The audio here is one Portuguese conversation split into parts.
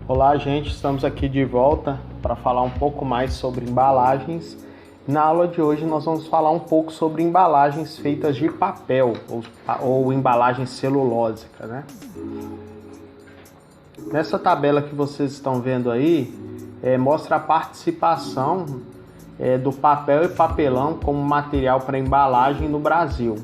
Olá, gente, estamos aqui de volta para falar um pouco mais sobre embalagens. Na aula de hoje nós vamos falar um pouco sobre embalagens feitas de papel ou embalagens celulósicas, né? Nessa tabela que vocês estão vendo aí, mostra a participação do papel e papelão como material para embalagem no Brasil.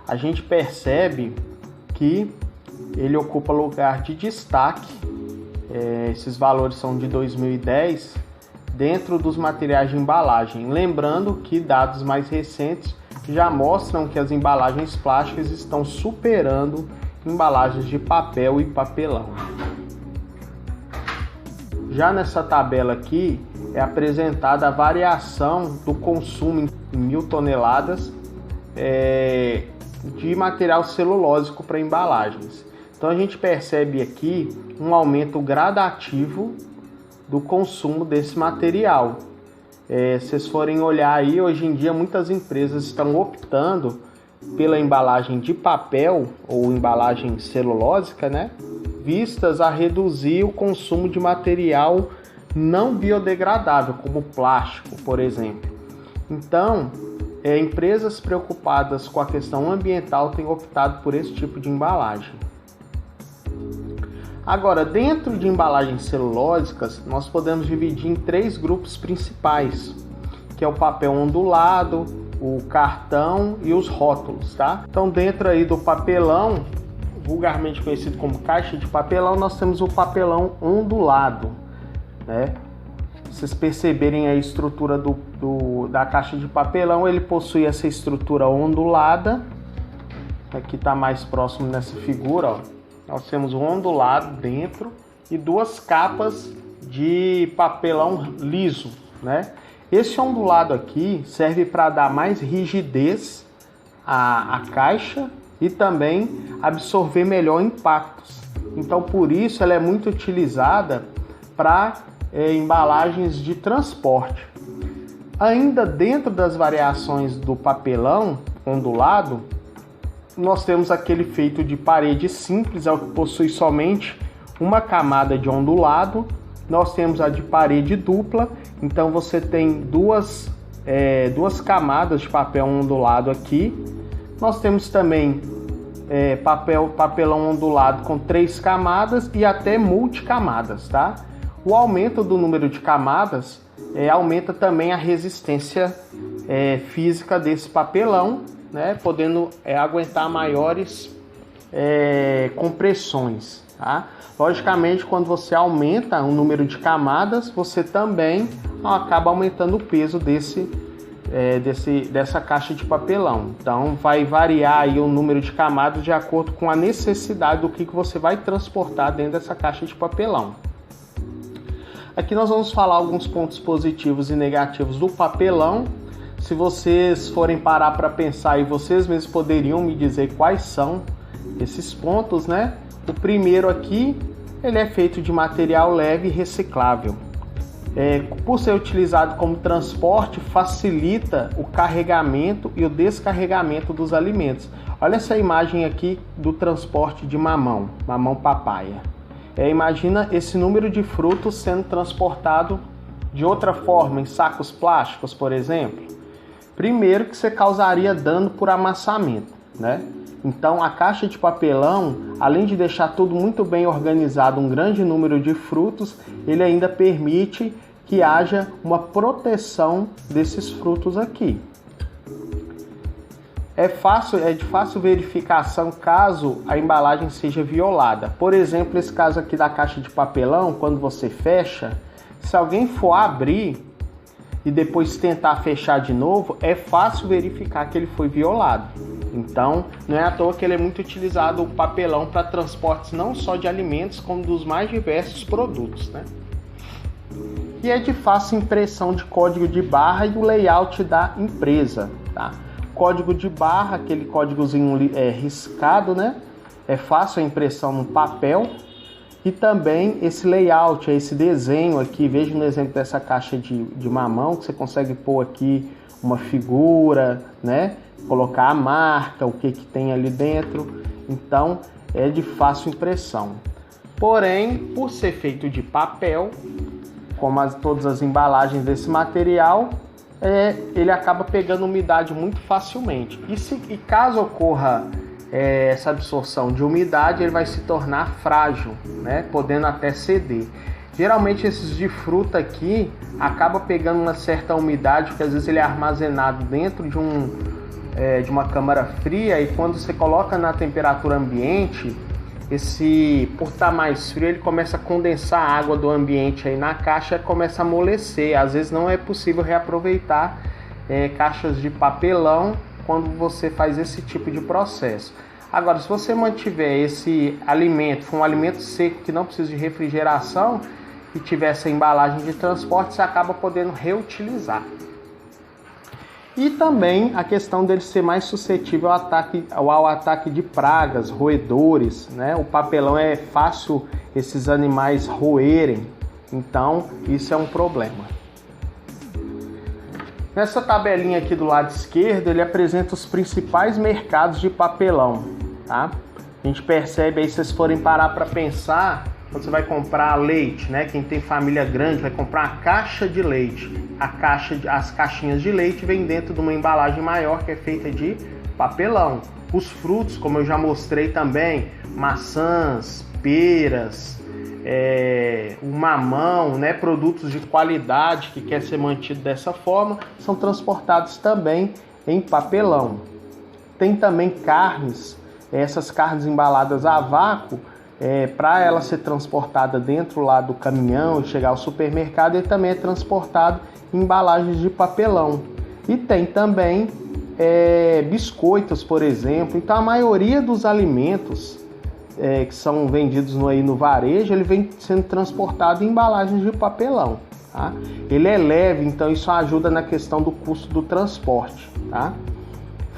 A gente percebe que ele ocupa lugar de destaque, esses valores são de 2010, dentro dos materiais de embalagem. Lembrando que dados mais recentes já mostram que as embalagens plásticas estão superando embalagens de papel e papelão. Já nessa tabela aqui é apresentada a variação do consumo em 1.000 toneladas de material celulósico para embalagens. Então a gente percebe aqui um aumento gradativo do consumo desse material. Se vocês forem olhar aí, hoje em dia muitas empresas estão optando pela embalagem de papel ou embalagem celulósica, né? Vistas a reduzir o consumo de material não biodegradável, como plástico, por exemplo. Então, empresas preocupadas com a questão ambiental têm optado por esse tipo de embalagem. Agora, dentro de embalagens celulósicas, nós podemos dividir em 3 grupos principais, que é o papel ondulado, o cartão e os rótulos, tá? Então, dentro aí do papelão, vulgarmente conhecido como caixa de papelão, nós temos o papelão ondulado, né? Se vocês perceberem a estrutura da caixa de papelão, ele possui essa estrutura ondulada. Aqui está mais próximo nessa figura, ó. Nós temos um ondulado dentro e 2 capas de papelão liso, né? Esse ondulado aqui serve para dar mais rigidez à caixa e também absorver melhor impactos. Então, por isso, ela é muito utilizada para embalagens de transporte. Ainda dentro das variações do papelão ondulado, nós temos aquele feito de parede simples, é o que possui somente uma camada de ondulado. Nós temos a de parede dupla, então você tem duas camadas de papel ondulado aqui. Nós temos também papelão ondulado com 3 camadas e até multicamadas, tá? O aumento do número de camadas aumenta também a resistência física desse papelão, né? Podendo aguentar maiores compressões, tá? Logicamente, quando você aumenta o número de camadas, você também acaba aumentando o peso dessa caixa de papelão. Então vai variar aí o número de camadas de acordo com a necessidade do que você vai transportar dentro dessa caixa de papelão. Aqui nós vamos falar alguns pontos positivos e negativos do papelão. Se vocês forem parar para pensar, e vocês mesmos poderiam me dizer quais são esses pontos, né? O primeiro aqui, ele é feito de material leve e reciclável. Por ser utilizado como transporte, facilita o carregamento e o descarregamento dos alimentos. Olha essa imagem aqui do transporte de mamão papaya. Imagina esse número de frutos sendo transportado de outra forma, em sacos plásticos, por exemplo. Primeiro que você causaria dano por amassamento, né? Então a caixa de papelão, além de deixar tudo muito bem organizado, um grande número de frutos, ele ainda permite que haja uma proteção desses frutos aqui. É de fácil verificação caso a embalagem seja violada. Por exemplo, esse caso aqui da caixa de papelão, quando você fecha, se alguém for abrir e depois tentar fechar de novo, é fácil verificar que ele foi violado. Então, não é à toa que ele é muito utilizado, o papelão, para transportes não só de alimentos, como dos mais diversos produtos, né? E é de fácil impressão de código de barra e o layout da empresa, tá? Código de barra, aquele códigozinho riscado, né? É fácil a impressão no papel. E também esse layout, esse desenho aqui, veja no exemplo dessa caixa de mamão, que você consegue pôr aqui uma figura, né? Colocar a marca, o que tem ali dentro. Então, é de fácil impressão. Porém, por ser feito de papel, como todas as embalagens desse material, ele acaba pegando umidade muito facilmente. E caso ocorra essa absorção de umidade, ele vai se tornar frágil, né? Podendo até ceder. Geralmente esses de fruta aqui acaba pegando uma certa umidade, porque às vezes ele é armazenado dentro de uma câmara fria, e quando você coloca na temperatura ambiente, por estar mais frio, ele começa a condensar a água do ambiente aí na caixa e começa a amolecer. Às vezes não é possível reaproveitar caixas de papelão quando você faz esse tipo de processo. Agora, se você mantiver esse alimento, for um alimento seco que não precisa de refrigeração e tiver essa embalagem de transporte, você acaba podendo reutilizar. E também a questão dele ser mais suscetível ao ataque de pragas, roedores, né? O papelão é fácil esses animais roerem, então isso é um problema. Nessa tabelinha aqui do lado esquerdo, ele apresenta os principais mercados de papelão, tá? A gente percebe aí, se vocês forem parar para pensar, quando você vai comprar leite, né? Quem tem família grande vai comprar uma caixa de leite. As caixinhas de leite vêm dentro de uma embalagem maior que é feita de papelão. Os frutos, como eu já mostrei também, maçãs, peras, o mamão, né? Produtos de qualidade que quer ser mantido dessa forma, são transportados também em papelão. Tem também carnes, essas carnes embaladas a vácuo, para ela ser transportada dentro lá do caminhão e chegar ao supermercado, ele também é transportado em embalagens de papelão. E tem também biscoitos, por exemplo. Então a maioria dos alimentos que são vendidos no varejo, ele vem sendo transportado em embalagens de papelão, tá? Ele é leve, então isso ajuda na questão do custo do transporte, tá?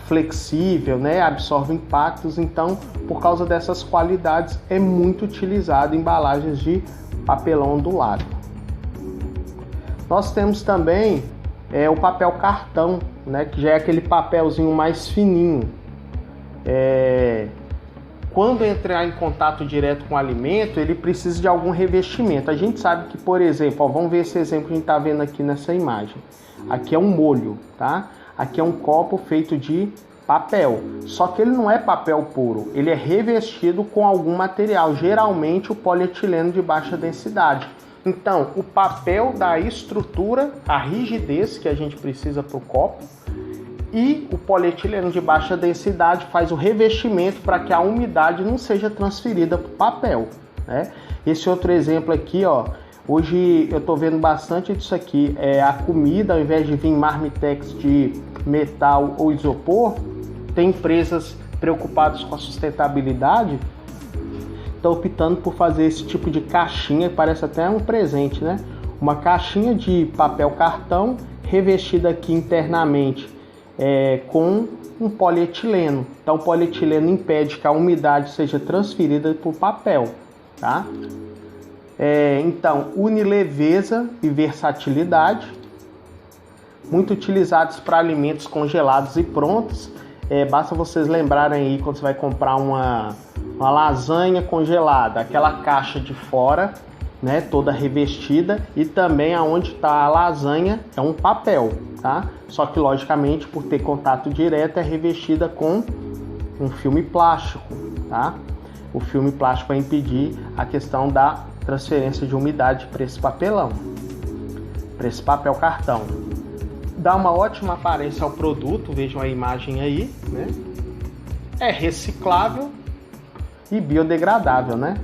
Flexível, né? Absorve impactos, então por causa dessas qualidades é muito utilizado em embalagens de papelão ondulado. Nós temos também o papel cartão, né? Que já é aquele papelzinho mais fininho. Quando entrar em contato direto com o alimento, ele precisa de algum revestimento. A gente sabe que, por exemplo, vamos ver esse exemplo que a gente está vendo aqui nessa imagem. Aqui é um molho, tá? Aqui é um copo feito de papel, só que ele não é papel puro, ele é revestido com algum material, geralmente o polietileno de baixa densidade. Então, o papel dá a estrutura, a rigidez que a gente precisa para o copo, e o polietileno de baixa densidade faz o revestimento para que a umidade não seja transferida para o papel, né? Esse outro exemplo aqui, ó, hoje eu estou vendo bastante disso aqui, a comida, ao invés de vir marmitex de metal ou isopor, tem empresas preocupadas com a sustentabilidade, estão optando por fazer esse tipo de caixinha, parece até um presente, né? Uma caixinha de papel cartão revestida aqui internamente com um polietileno. Então o polietileno impede que a umidade seja transferida para o papel, tá? Então, unileveza e versatilidade, muito utilizados para alimentos congelados e prontos. Basta vocês lembrarem aí quando você vai comprar uma lasanha congelada, aquela caixa de fora, né, toda revestida, e também aonde está a lasanha é um papel, tá? Só que logicamente, por ter contato direto, é revestida com um filme plástico, tá? O filme plástico vai impedir a questão da transferência de umidade para esse papelão, para esse papel cartão. Dá uma ótima aparência ao produto, vejam a imagem aí, né? É reciclável e biodegradável, né?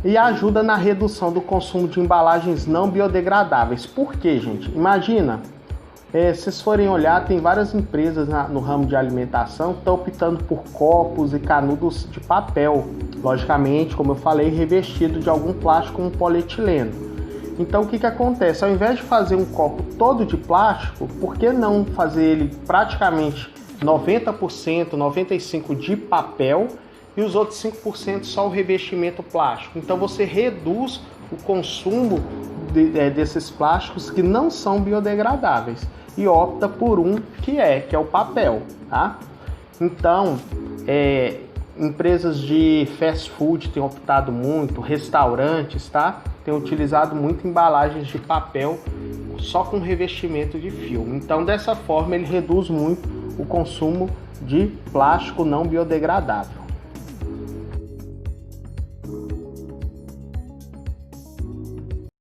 E ajuda na redução do consumo de embalagens não biodegradáveis. Por quê, gente? Imagina, se vocês forem olhar, tem várias empresas no ramo de alimentação que estão optando por copos e canudos de papel, logicamente, como eu falei, revestido de algum plástico como polietileno. Então o que acontece? Ao invés de fazer um copo todo de plástico, por que não fazer ele praticamente 90%, 95% de papel e os outros 5% só o revestimento plástico? Então você reduz o consumo desses plásticos que não são biodegradáveis e opta por um que é o papel, tá? Então, Empresas de fast food têm optado muito, restaurantes, tá? Têm utilizado muito embalagens de papel só com revestimento de filme. Então, dessa forma, ele reduz muito o consumo de plástico não biodegradável.